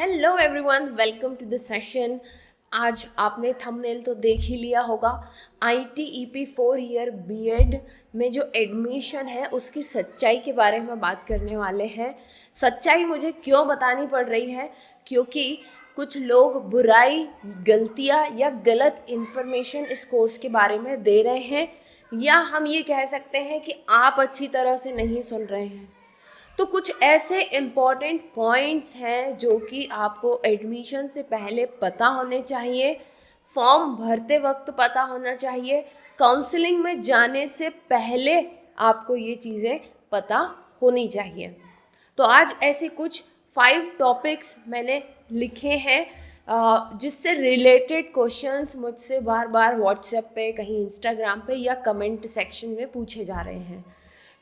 Hello everyone, welcome to the session. आज आपने thumbnail तो देख ही लिया होगा। ITEP 4 ईयर बीएड में जो एडमिशन है उसकी सच्चाई के बारे में बात करने वाले हैं। सच्चाई मुझे क्यों बतानी पड़ रही है? क्योंकि कुछ लोग बुराई, गलतियां या गलत इन्फॉर्मेशन इस कोर्स के बारे में दे रहे हैं, या हम ये कह सकते हैं कि आप अच्छी तरह से नहीं सुन रहे हैं। तो कुछ ऐसे इम्पॉर्टेंट पॉइंट्स हैं जो कि आपको एडमिशन से पहले पता होने चाहिए, फॉर्म भरते वक्त पता होना चाहिए, काउंसलिंग में जाने से पहले आपको ये चीज़ें पता होनी चाहिए। तो आज ऐसे कुछ 5 टॉपिक्स मैंने लिखे हैं जिससे रिलेटेड क्वेश्चंस मुझसे बार बार व्हाट्सएप पे, कहीं इंस्टाग्राम पे या कमेंट सेक्शन में पूछे जा रहे हैं।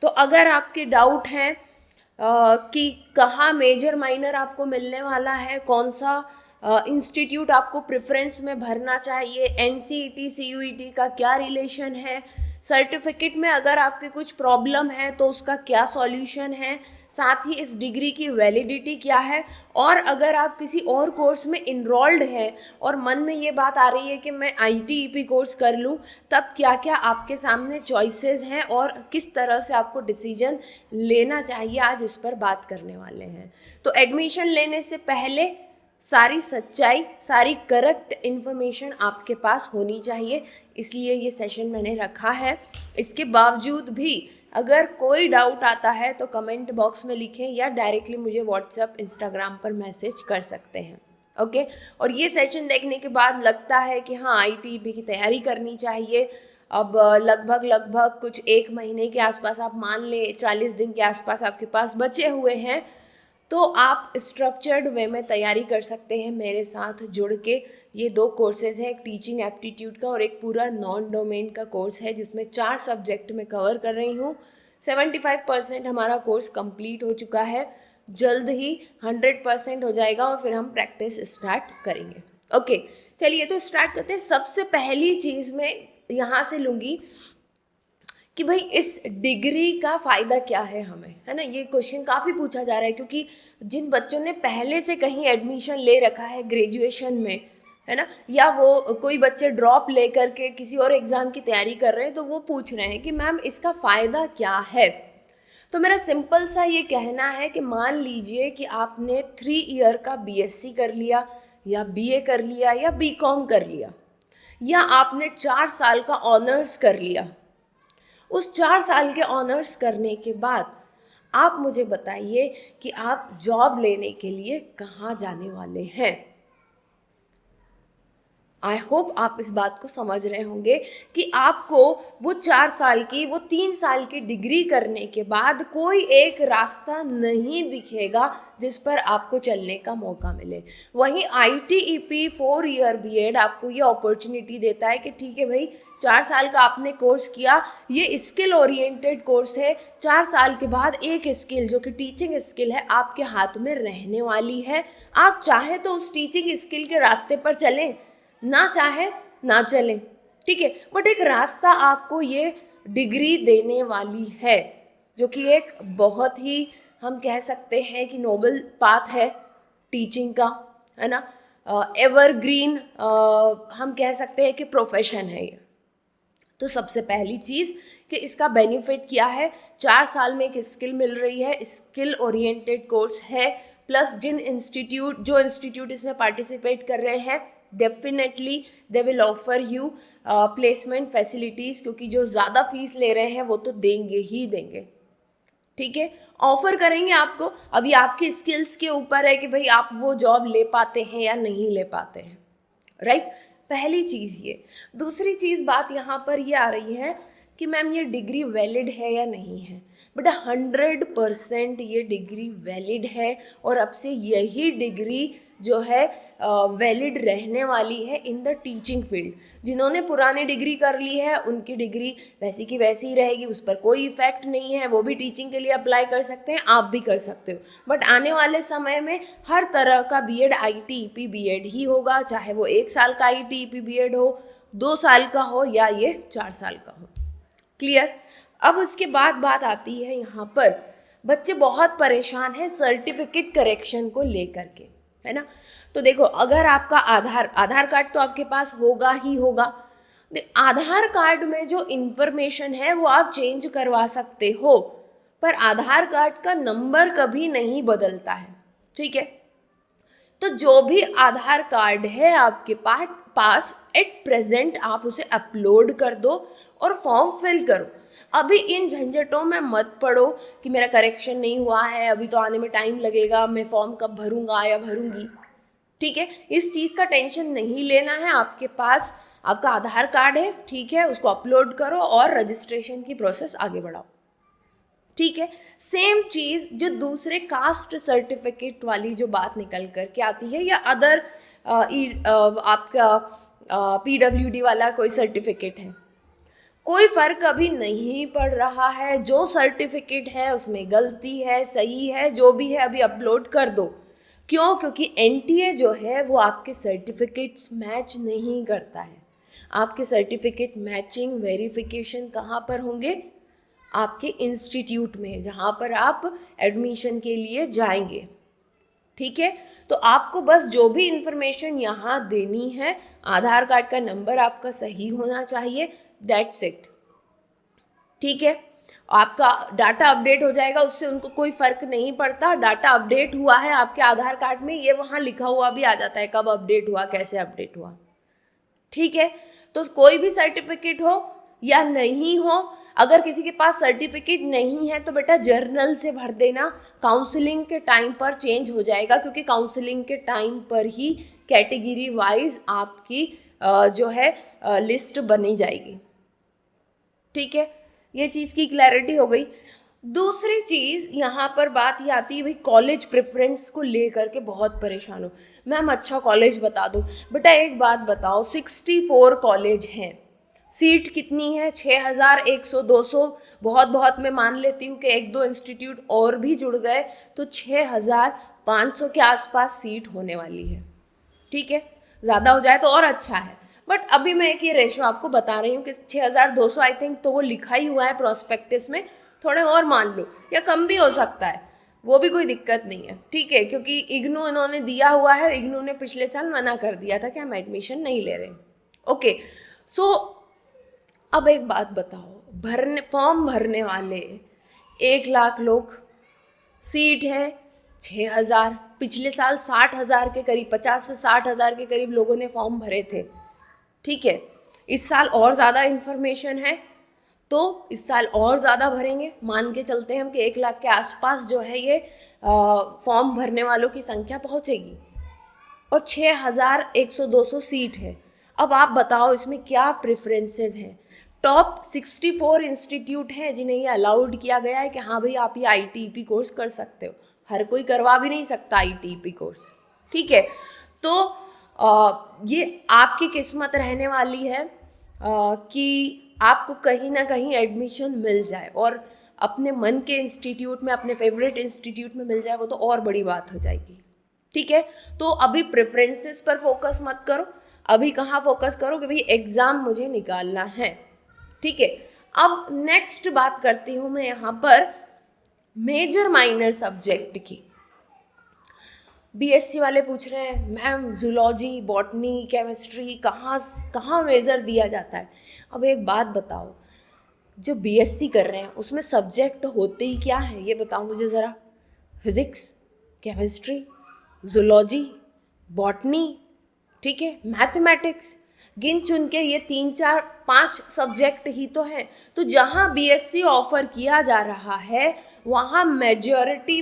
तो अगर आपके डाउट हैं कि कहाँ मेजर माइनर आपको मिलने वाला है, कौन सा इंस्टीट्यूट आपको प्रेफरेंस में भरना चाहिए, NCET CUET का क्या रिलेशन है, सर्टिफिकेट में अगर आपके कुछ प्रॉब्लम है तो उसका क्या सॉल्यूशन है, साथ ही इस डिग्री की वैलिडिटी क्या है, और अगर आप किसी और कोर्स में इनरोल्ड है और मन में ये बात आ रही है कि मैं ITEP कोर्स कर लूँ, तब क्या क्या आपके सामने चॉइसेस हैं और किस तरह से आपको डिसीजन लेना चाहिए, आज इस पर बात करने वाले हैं। तो एडमिशन लेने से पहले सारी सच्चाई, सारी करेक्ट इन्फॉर्मेशन आपके पास होनी चाहिए, इसलिए ये सेशन मैंने रखा है। इसके बावजूद भी अगर कोई डाउट आता है तो कमेंट बॉक्स में लिखें या डायरेक्टली मुझे व्हाट्सएप, इंस्टाग्राम पर मैसेज कर सकते हैं। ओके। और ये सेशन देखने के बाद लगता है कि हाँ, ITEP की तैयारी करनी चाहिए। अब लगभग कुछ 1 महीने के आसपास, आप मान लें 40 दिन के आसपास आपके पास बचे हुए हैं, तो आप स्ट्रक्चर्ड वे में तैयारी कर सकते हैं मेरे साथ जुड़ के। ये 2 कोर्सेज हैं, एक टीचिंग एप्टीट्यूड का और एक पूरा नॉन डोमेन का कोर्स है, जिसमें 4 सब्जेक्ट में कवर कर रही हूँ। 75% हमारा कोर्स कंप्लीट हो चुका है, जल्द ही 100% हो जाएगा और फिर हम प्रैक्टिस स्टार्ट करेंगे। ओके, चलिए तो स्टार्ट करते हैं। सबसे पहली चीज़ मैं यहाँ से लूँगी कि भाई इस डिग्री का फ़ायदा क्या है हमें, है ना। ये क्वेश्चन काफ़ी पूछा जा रहा है, क्योंकि जिन बच्चों ने पहले से कहीं एडमिशन ले रखा है ग्रेजुएशन में, है ना, या वो कोई बच्चे ड्रॉप ले करके किसी और एग्ज़ाम की तैयारी कर रहे हैं, तो वो पूछ रहे हैं कि मैम इसका फ़ायदा क्या है। तो मेरा सिंपल सा ये कहना है कि मान लीजिए कि आपने 3 ईयर का BSc कर लिया, या BA कर लिया, या BCom कर लिया, या आपने 4 साल का ऑनर्स कर लिया। उस 4 साल के ऑनर्स करने के बाद आप मुझे बताइए कि आप जॉब लेने के लिए कहाँ जाने वाले हैं। आई होप आप इस बात को समझ रहे होंगे कि आपको वो 4 साल की, वो 3 साल की डिग्री करने के बाद कोई एक रास्ता नहीं दिखेगा जिस पर आपको चलने का मौका मिले। वहीं ITEP 4 ईयर बीएड आपको ये अपॉर्चुनिटी देता है कि ठीक है भाई, 4 साल का आपने कोर्स किया, ये स्किल ओरिएंटेड कोर्स है। 4 साल के बाद एक स्किल जो कि टीचिंग स्किल है आपके हाथ में रहने वाली है। आप चाहे तो उस टीचिंग स्किल के रास्ते पर चलें, ना चाहे ना चलें, ठीक है, बट एक रास्ता आपको ये डिग्री देने वाली है, जो कि एक बहुत ही, हम कह सकते हैं कि नोबल पाथ है टीचिंग का, है ना। एवरग्रीन हम कह सकते हैं कि प्रोफेशन है ये। तो सबसे पहली चीज़ कि इसका बेनिफिट क्या है, 4 साल में एक स्किल मिल रही है, स्किल ओरिएंटेड कोर्स है, प्लस जो इंस्टीट्यूट इसमें पार्टिसिपेट कर रहे हैं, definitely they will offer you placement facilities, क्योंकि जो ज़्यादा फीस ले रहे हैं वो तो देंगे ही देंगे, ठीक है, ऑफर करेंगे आपको। अभी आपकी स्किल्स के ऊपर है कि भाई आप वो जॉब ले पाते हैं या नहीं ले पाते हैं, राइट। पहली चीज़ ये। दूसरी चीज़, बात यहाँ पर ये आ रही है कि मैम ये डिग्री वैलिड है या नहीं है। बेटा 100% ये डिग्री वैलिड है, और अब से यही डिग्री जो है वैलिड रहने वाली है इन द टीचिंग फील्ड। जिन्होंने पुरानी डिग्री कर ली है उनकी डिग्री वैसी की वैसी ही रहेगी, उस पर कोई इफेक्ट नहीं है, वो भी टीचिंग के लिए अप्लाई कर सकते हैं, आप भी कर सकते हो। बट आने वाले समय में हर तरह का बीएड ITEP बीएड ही होगा, चाहे वो 1 साल का ITEP बीएड हो, 2 साल का हो, या ये 4 साल का हो। क्लियर। अब उसके बाद बात आती है यहाँ पर, बच्चे बहुत परेशान हैं सर्टिफिकेट करेक्शन को लेकर के। है ना। तो देखो, अगर आपका आधार कार्ड तो आपके पास होगा ही होगा। आधार कार्ड में जो इन्फॉर्मेशन है वो आप चेंज करवा सकते हो, पर आधार कार्ड का नंबर कभी नहीं बदलता है, ठीक है। तो जो भी आधार कार्ड है आपके पास एट प्रेजेंट, आप उसे अपलोड कर दो और फॉर्म फिल करो। अभी इन झंझटों में मत पड़ो कि मेरा करेक्शन नहीं हुआ है, अभी तो आने में टाइम लगेगा, मैं फॉर्म कब भरूंगा या भरूंगी, ठीक है। इस चीज़ का टेंशन नहीं लेना है। आपके पास आपका आधार कार्ड है, ठीक है, उसको अपलोड करो और रजिस्ट्रेशन की प्रोसेस आगे बढ़ाओ, ठीक है। सेम चीज़ जो दूसरे कास्ट सर्टिफिकेट वाली जो बात निकल कर के आती है, या अदर आपका PWD वाला कोई सर्टिफिकेट है, कोई फ़र्क अभी नहीं पड़ रहा है। जो सर्टिफिकेट है उसमें गलती है, सही है, जो भी है अभी अपलोड कर दो। क्यों? क्योंकि NTA जो है वो आपके सर्टिफिकेट्स मैच नहीं करता है। आपके सर्टिफिकेट मैचिंग वेरिफिकेशन कहाँ पर होंगे? आपके इंस्टीट्यूट में, जहाँ पर आप एडमिशन के लिए जाएंगे, ठीक है। तो आपको बस जो भी इंफॉर्मेशन यहाँ देनी है, आधार कार्ड का नंबर आपका सही होना चाहिए, दैट्स इट, ठीक है। आपका डाटा अपडेट हो जाएगा, उससे उनको कोई फ़र्क नहीं पड़ता। डाटा अपडेट हुआ है आपके आधार कार्ड में, ये वहाँ लिखा हुआ भी आ जाता है कब अपडेट हुआ, कैसे अपडेट हुआ, ठीक है। तो कोई भी सर्टिफिकेट हो या नहीं हो, अगर किसी के पास सर्टिफिकेट नहीं है तो बेटा जर्नल से भर देना, काउंसलिंग के टाइम पर चेंज हो जाएगा, क्योंकि काउंसलिंग के टाइम पर ही कैटेगरी वाइज आपकी जो है लिस्ट बनी जाएगी, ठीक है। ये चीज़ की क्लैरिटी हो गई। दूसरी चीज़ यहाँ पर बात ये आती है, भाई कॉलेज प्रेफरेंस को लेकर के बहुत परेशान हो, मैम अच्छा कॉलेज बता दो। बेटा एक बात बताओ, 64 कॉलेज हैं, सीट कितनी है? 6100 200, बहुत मैं मान लेती हूँ कि एक दो इंस्टीट्यूट और भी जुड़ गए तो 6500 के आसपास सीट होने वाली है, ठीक है। ज़्यादा हो जाए तो और अच्छा है, बट अभी मैं एक ये रेशो आपको बता रही हूँ कि 6200 आई थिंक, तो वो लिखा ही हुआ है प्रोस्पेक्टस में, थोड़े और मान लो या कम भी हो सकता है, वो भी कोई दिक्कत नहीं है, ठीक है। क्योंकि इग्नू इन्होंने दिया हुआ है, इग्नू ने पिछले साल मना कर दिया था कि हम एडमिशन नहीं ले रहे, ओके। सो अब एक बात बताओ, फॉर्म भरने वाले 1 लाख लोग, सीट है 6000, पिछले साल 60,000 के करीब, 50 से 60,000 के करीब लोगों ने फॉर्म भरे थे, ठीक है। इस साल और ज़्यादा इन्फॉर्मेशन है तो इस साल और ज़्यादा भरेंगे, मान के चलते हैं हम कि 1 लाख के आसपास जो है ये फॉर्म भरने वालों की संख्या पहुंचेगी, और 6100-200 सीट है। अब आप बताओ इसमें क्या प्रेफरेंसेस हैं। टॉप 64 इंस्टीट्यूट हैं जिन्हें ये अलाउड किया गया है कि हाँ भाई आप ये ITEP कोर्स कर सकते हो, हर कोई करवा भी नहीं सकता ITEP कोर्स, ठीक है। तो ये आपकी किस्मत रहने वाली है कि आपको कहीं ना कहीं एडमिशन मिल जाए, और अपने मन के इंस्टीट्यूट में, अपने फेवरेट इंस्टीट्यूट में मिल जाए, वो तो और बड़ी बात हो जाएगी, ठीक है। तो अभी प्रेफरेंसेस पर फोकस मत करो, अभी कहाँ फोकस करो कि भाई एग्ज़ाम मुझे निकालना है, ठीक है। अब नेक्स्ट बात करती हूँ मैं यहाँ पर मेजर माइनर सब्जेक्ट की। BSc वाले पूछ रहे हैं मैम जूलॉजी, बॉटनी, केमिस्ट्री कहाँ मेजर दिया जाता है। अब एक बात बताओ, जो BSc कर रहे हैं उसमें सब्जेक्ट होते ही क्या हैं, ये बताओ मुझे ज़रा। फिज़िक्स, केमिस्ट्री, जूलॉजी, बॉटनी, ठीक है, मैथमेटिक्स, गिन चुन के ये 3 4 5 सब्जेक्ट ही तो हैं। तो जहाँ BSc ऑफर किया जा रहा है वहाँ मेजॉरिटी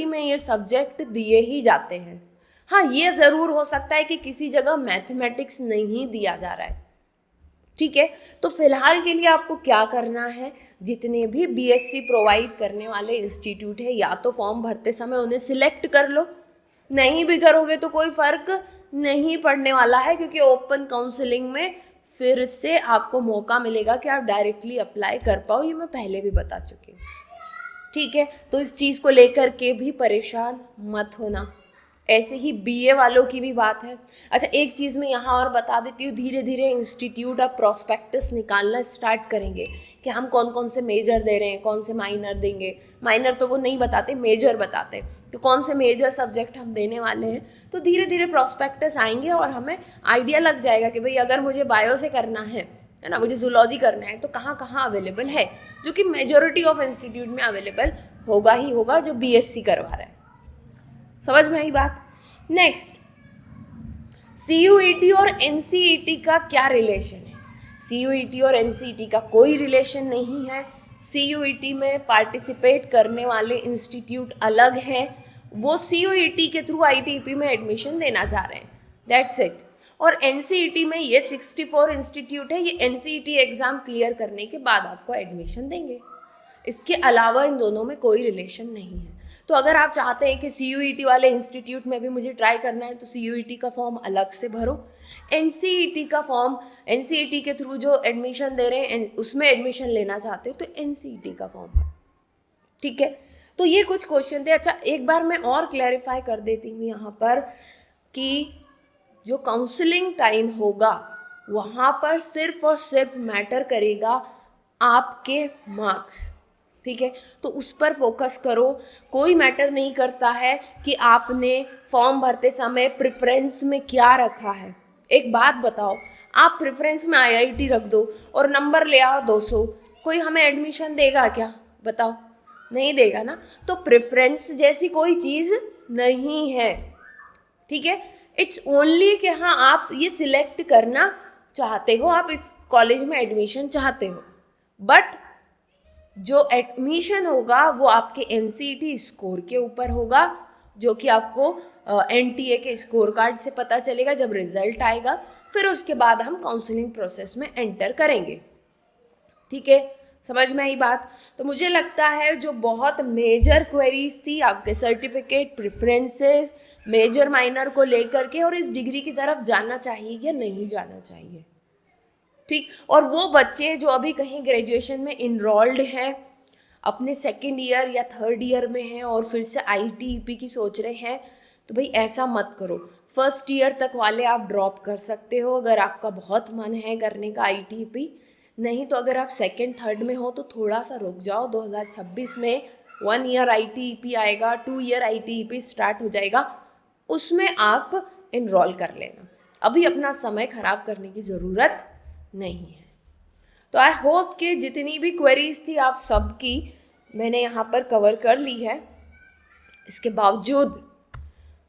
में ये सब्जेक्ट दिए ही जाते हैं। हाँ, ये ज़रूर हो सकता है कि किसी जगह मैथमेटिक्स नहीं दिया जा रहा है, ठीक है। तो फिलहाल के लिए आपको क्या करना है, जितने भी BSc प्रोवाइड करने वाले इंस्टीट्यूट है, या तो फॉर्म भरते समय उन्हें सिलेक्ट कर लो, नहीं भी करोगे तो कोई फ़र्क नहीं पड़ने वाला है, क्योंकि ओपन काउंसलिंग में फिर से आपको मौका मिलेगा कि आप डायरेक्टली अप्लाई कर पाओ, ये मैं पहले भी बता चुकी हूँ, ठीक है। तो इस चीज़ को लेकर के भी परेशान मत होना, ऐसे ही बीए वालों की भी बात है। अच्छा, एक चीज़ मैं यहाँ और बता देती हूँ, धीरे धीरे इंस्टीट्यूट अब प्रॉस्पेक्टस निकालना स्टार्ट करेंगे कि हम कौन कौन से मेजर दे रहे हैं, कौन से माइनर देंगे। माइनर तो वो नहीं बताते, मेजर बताते हैं कि कौन से मेजर सब्जेक्ट हम देने वाले हैं। तो धीरे धीरे प्रॉस्पेक्टस आएंगे और हमें आइडिया लग जाएगा कि भाई अगर मुझे बायो से करना है ना, मुझे जूलॉजी करना है, तो कहाँ कहाँ अवेलेबल है, जो कि मेजॉरिटी ऑफ इंस्टीट्यूट में अवेलेबल होगा ही होगा जो बीएससी करवा रहा है। समझ में आई बात। नेक्स्ट, सीयूईटी और एनसीईटी का क्या रिलेशन है? सीयूईटी और एनसीईटी का कोई रिलेशन नहीं है। सीयूईटी में पार्टिसिपेट करने वाले इंस्टीट्यूट अलग हैं, वो सीयूईटी के थ्रू आईटीईपी में एडमिशन लेना चाह रहे हैं, दैट्स इट। और एनसीईटी में ये 64 इंस्टीट्यूट है, ये एनसीईटी एग्ज़ाम क्लियर करने के बाद आपको एडमिशन देंगे। इसके अलावा इन दोनों में कोई रिलेशन नहीं है। तो अगर आप चाहते हैं कि सीयूईटी वाले इंस्टीट्यूट में भी मुझे ट्राई करना है, तो सीयूईटी का फॉर्म अलग से भरो। एनसीईटी का फॉर्म, एनसीईटी के थ्रू जो एडमिशन दे रहे हैं उसमें एडमिशन लेना चाहते हो तो एनसीईटी का फॉर्म भरो, ठीक है। तो ये कुछ क्वेश्चन थे। अच्छा, एक बार मैं और क्लैरिफाई कर देती हूँ यहाँ पर कि जो काउंसलिंग टाइम होगा वहाँ पर सिर्फ और सिर्फ मैटर करेगा आपके मार्क्स, ठीक है। तो उस पर फोकस करो। कोई मैटर नहीं करता है कि आपने फॉर्म भरते समय प्रेफरेंस में क्या रखा है। एक बात बताओ, आप प्रेफरेंस में आईआईटी रख दो और नंबर ले आओ 200, कोई हमें एडमिशन देगा क्या? बताओ, नहीं देगा ना। तो प्रेफरेंस जैसी कोई चीज़ नहीं है, ठीक है। इट्स ओनली कि हाँ आप ये सिलेक्ट करना चाहते हो, आप इस कॉलेज में एडमिशन चाहते हो, बट जो एडमिशन होगा वो आपके एनसीईटी स्कोर के ऊपर होगा, जो कि आपको एनटीए के स्कोर कार्ड से पता चलेगा जब रिजल्ट आएगा। फिर उसके बाद हम काउंसलिंग प्रोसेस में एंटर करेंगे, ठीक है। समझ में आई बात। तो मुझे लगता है जो बहुत मेजर क्वेरीज थी आपके सर्टिफिकेट, प्रेफरेंसेस, मेजर माइनर को लेकर के, और इस डिग्री की तरफ जाना चाहिए या नहीं जाना चाहिए, ठीक। और वो बच्चे जो अभी कहीं ग्रेजुएशन में इनरोल्ड हैं, अपने सेकेंड ईयर या थर्ड ईयर में हैं और फिर से आईटीईपी की सोच रहे हैं, तो भाई ऐसा मत करो। फर्स्ट ईयर तक वाले आप ड्रॉप कर सकते हो अगर आपका बहुत मन है करने का आईटीईपी। नहीं तो अगर आप सेकेंड थर्ड में हो तो थोड़ा सा रुक जाओ। 2026 में 1 ईयर आईटीईपी आएगा, 2 ईयर आईटीईपी स्टार्ट हो जाएगा, उसमें आप इनरोल कर लेना। अभी अपना समय ख़राब करने की ज़रूरत नहीं है। तो आई होप कि जितनी भी क्वेरीज थी आप सबकी मैंने यहाँ पर कवर कर ली है। इसके बावजूद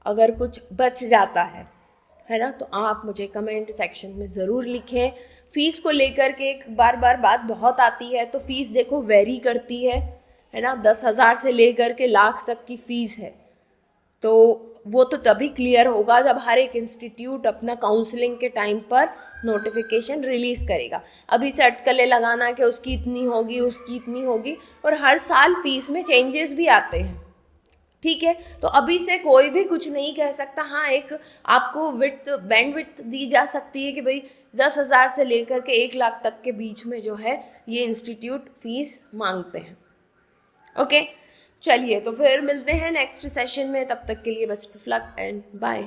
अगर कुछ बच जाता है ना, तो आप मुझे कमेंट सेक्शन में ज़रूर लिखें। फ़ीस को लेकर के एक बार बात बहुत आती है, तो फ़ीस देखो वेरी करती है ना। 10,000 से लेकर के लाख तक की फ़ीस है, तो वो तो तभी क्लियर होगा जब हर एक इंस्टीट्यूट अपना काउंसलिंग के टाइम पर नोटिफिकेशन रिलीज़ करेगा। अभी से अटकलें लगाना कि उसकी इतनी होगी, उसकी इतनी होगी, और हर साल फीस में चेंजेस भी आते हैं, ठीक है। तो अभी से कोई भी कुछ नहीं कह सकता। हाँ, एक आपको बैंड विड्थ दी जा सकती है कि भाई 10,000 से लेकर के 1 लाख तक के बीच में जो है ये इंस्टीट्यूट फीस मांगते हैं, ओके। चलिए, तो फिर मिलते हैं नेक्स्ट सेशन में। तब तक के लिए best of luck and bye.